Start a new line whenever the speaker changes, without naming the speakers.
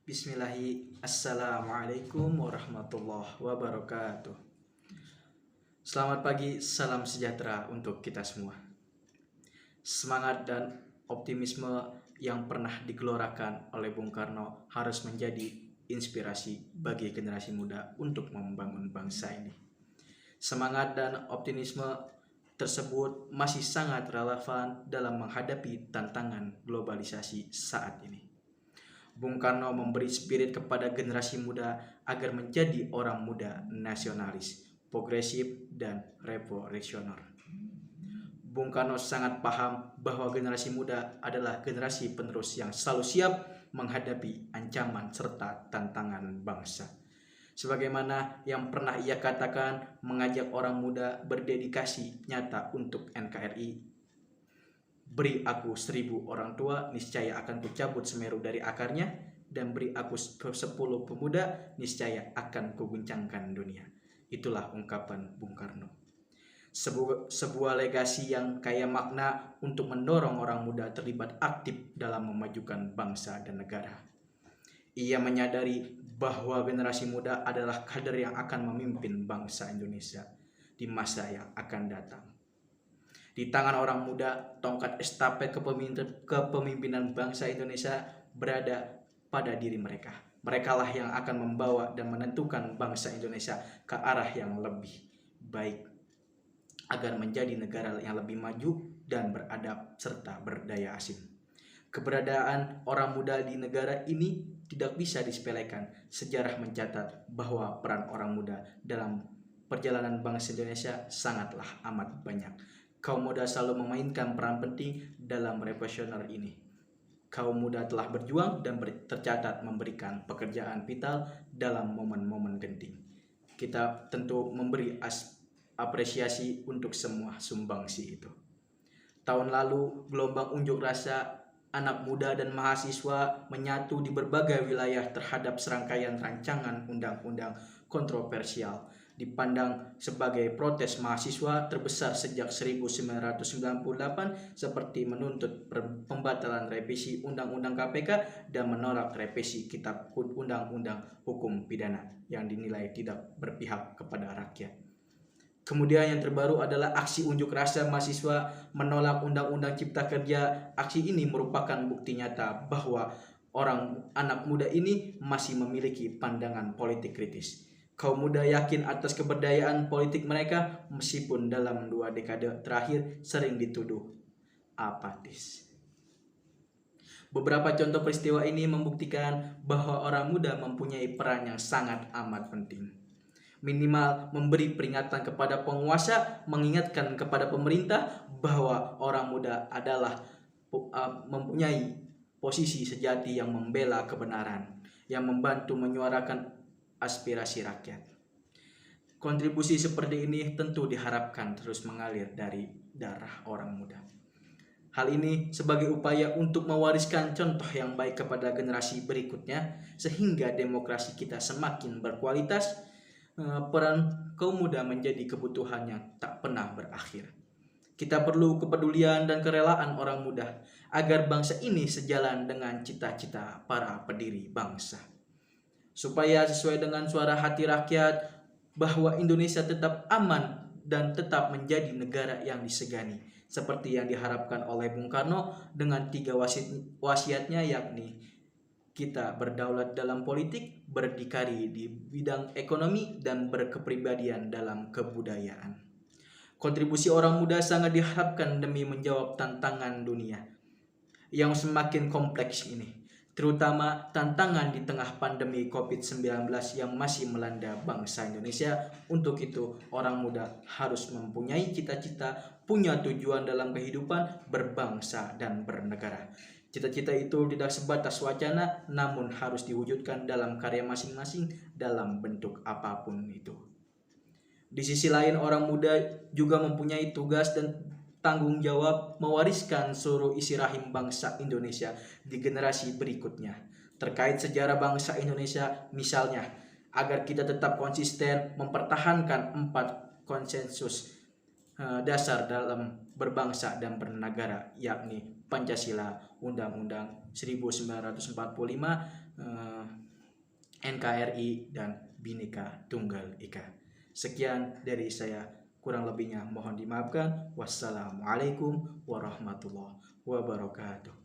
Assalamualaikum warahmatullahi wabarakatuh. Selamat pagi, salam sejahtera untuk kita semua. Semangat dan optimisme yang pernah digelorakan oleh Bung Karno harus menjadi inspirasi bagi generasi muda untuk membangun bangsa ini. Semangat dan optimisme tersebut masih sangat relevan dalam menghadapi tantangan globalisasi saat ini. Bung Karno memberi spirit kepada generasi muda agar menjadi orang muda nasionalis, progresif, dan revolusioner. Bung Karno sangat paham bahwa generasi muda adalah generasi penerus yang selalu siap menghadapi ancaman serta tantangan bangsa. Sebagaimana yang pernah ia katakan, mengajak orang muda berdedikasi nyata untuk NKRI. Beri aku 1000 orang tua, niscaya akan kucabut Semeru dari akarnya, dan beri aku 10 pemuda, niscaya akan kuguncangkan dunia. Itulah ungkapan Bung Karno. Sebuah legasi yang kaya makna untuk mendorong orang muda terlibat aktif dalam memajukan bangsa dan negara. Ia menyadari bahwa generasi muda adalah kader yang akan memimpin bangsa Indonesia di masa yang akan datang. Di tangan orang muda, tongkat estafet kepemimpinan bangsa Indonesia berada pada diri mereka. Merekalah yang akan membawa dan menentukan bangsa Indonesia ke arah yang lebih baik, agar menjadi negara yang lebih maju dan beradab serta berdaya asing. Keberadaan orang muda di negara ini tidak bisa disepelekan. Sejarah mencatat bahwa peran orang muda dalam perjalanan bangsa Indonesia sangatlah amat banyak. Kaum muda selalu memainkan peran penting dalam revolusioner ini. Kaum muda telah berjuang dan tercatat memberikan pekerjaan vital dalam momen-momen genting. Kita tentu memberi apresiasi untuk semua sumbangsi itu. Tahun lalu, gelombang unjuk rasa anak muda dan mahasiswa menyatu di berbagai wilayah terhadap serangkaian rancangan undang-undang kontroversial, dipandang sebagai protes mahasiswa terbesar sejak 1998, seperti menuntut pembatalan revisi Undang-Undang KPK dan menolak revisi Kitab Undang-Undang Hukum Pidana yang dinilai tidak berpihak kepada rakyat. Kemudian yang terbaru adalah aksi unjuk rasa mahasiswa menolak Undang-Undang Cipta Kerja. Aksi ini merupakan bukti nyata bahwa anak muda ini masih memiliki pandangan politik kritis. Kaum muda yakin atas keberdayaan politik mereka meskipun dalam 2 dekade terakhir sering dituduh apatis. Beberapa contoh peristiwa ini membuktikan bahwa orang muda mempunyai peran yang sangat amat penting. Minimal memberi peringatan kepada penguasa, mengingatkan kepada pemerintah bahwa orang muda adalah mempunyai posisi sejati yang membela kebenaran, yang membantu menyuarakan aspirasi rakyat. Kontribusi seperti ini tentu diharapkan terus mengalir dari darah orang muda. Hal ini sebagai upaya untuk mewariskan contoh yang baik kepada generasi berikutnya, sehingga demokrasi kita semakin berkualitas. Peran kaum muda menjadi kebutuhan yang tak pernah berakhir. Kita perlu kepedulian dan kerelaan orang muda agar bangsa ini sejalan dengan cita-cita para pendiri bangsa. Supaya sesuai dengan suara hati rakyat bahwa Indonesia tetap aman dan tetap menjadi negara yang disegani, seperti yang diharapkan oleh Bung Karno dengan 3 wasiatnya, yakni kita berdaulat dalam politik, berdikari di bidang ekonomi, dan berkepribadian dalam kebudayaan. Kontribusi orang muda sangat diharapkan demi menjawab tantangan dunia yang semakin kompleks ini, terutama tantangan di tengah pandemi COVID-19 yang masih melanda bangsa Indonesia. Untuk itu, orang muda harus mempunyai cita-cita, punya tujuan dalam kehidupan berbangsa dan bernegara. Cita-cita itu tidak sebatas wacana, namun harus diwujudkan dalam karya masing-masing dalam bentuk apapun itu. Di sisi lain, orang muda juga mempunyai tugas dan tanggung jawab mewariskan seluruh isi rahim bangsa Indonesia di generasi berikutnya. Terkait sejarah bangsa Indonesia, misalnya, agar kita tetap konsisten mempertahankan 4 konsensus dasar dalam berbangsa dan bernegara, yakni Pancasila, Undang-Undang 1945, NKRI, dan Bhinneka Tunggal Ika. Sekian dari saya, kurang lebihnya mohon dimaafkan. Wassalamualaikum warahmatullahi wabarakatuh.